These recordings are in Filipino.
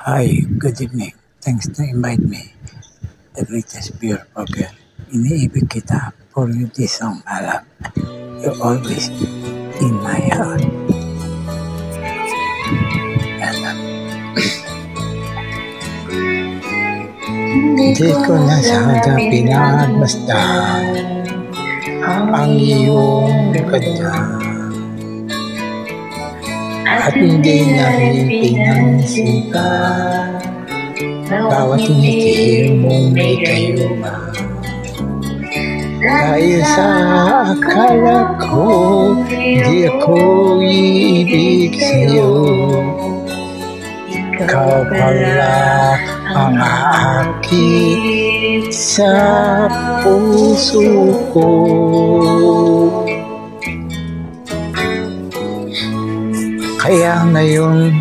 Hi, good evening. Thanks to invite me. The greatest beautiful girl. Iniibig kita for you this song I love. You're always in my heart. Hindi ko na sana pinagmasdan ang iyong ganda, at hindi na rin pinansin pa bawat ngiti mong may kayuma. Dahil sa akala ko di ako iibig sa'yo, ikaw pala ang aakit sa puso ko. Kaya ngayon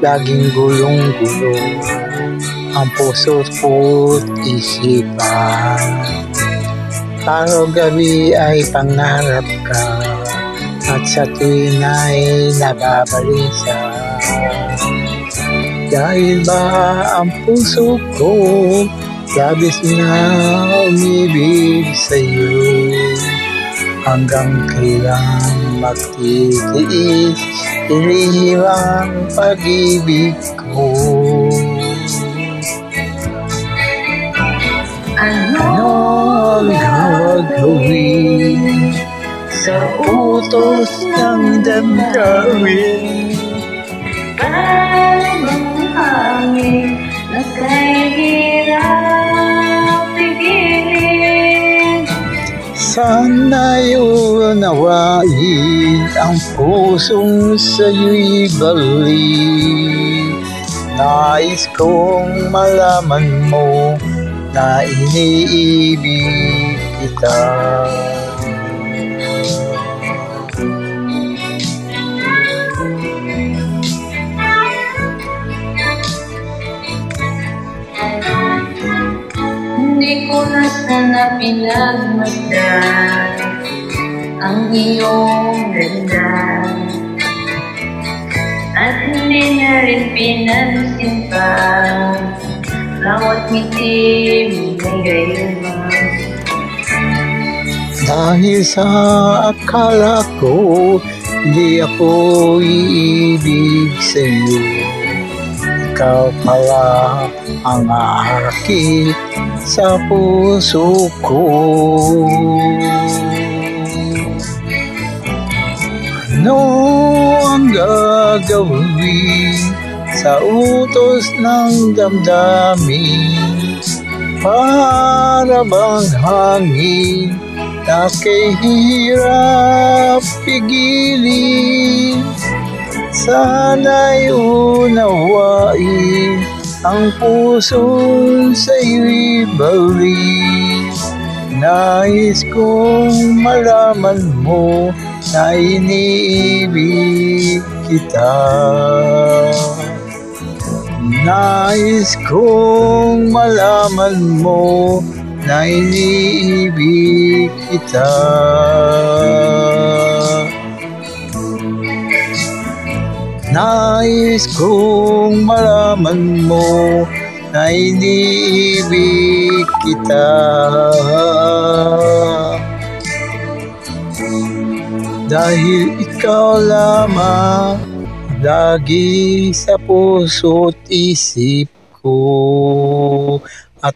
laging gulong-gulo ang puso't isipan. Araw-gabi ay pangarap ka, at sa tuwin ay nababalisa. Dahil ba ang puso ko labis na umibig sa'yo, hanggang kailan magtitiis inihiwang pag-ibig ko. Ano ang gagawin sa utos ng damdamin? Parang hangin na kahirap pigilin. Sana'y unawain ang pusong sa'yo'y balik. Nais kong malaman mo na iniibig kita. Hindi ko na sana pinagmasdan ang iyong ganda, at hindi na rin pinansin pa bawat ngiti may gayuma. Dahil sa akala ko di ako iibig sa'yo, ikaw pala ang aakit sa puso ko. Ano ang gagawin sa utos ng damdamin? Para bang hangin na kahirap pigilin. Sana'y unawain ang pusong sa'yo'y balik. Nais kong malaman mo na iniibig kita. Nais kong malaman mo na iniibig kita. Nais kong malaman mo na iniibig kita. Dahil ikaw lamang lagi sa puso't isip ko, at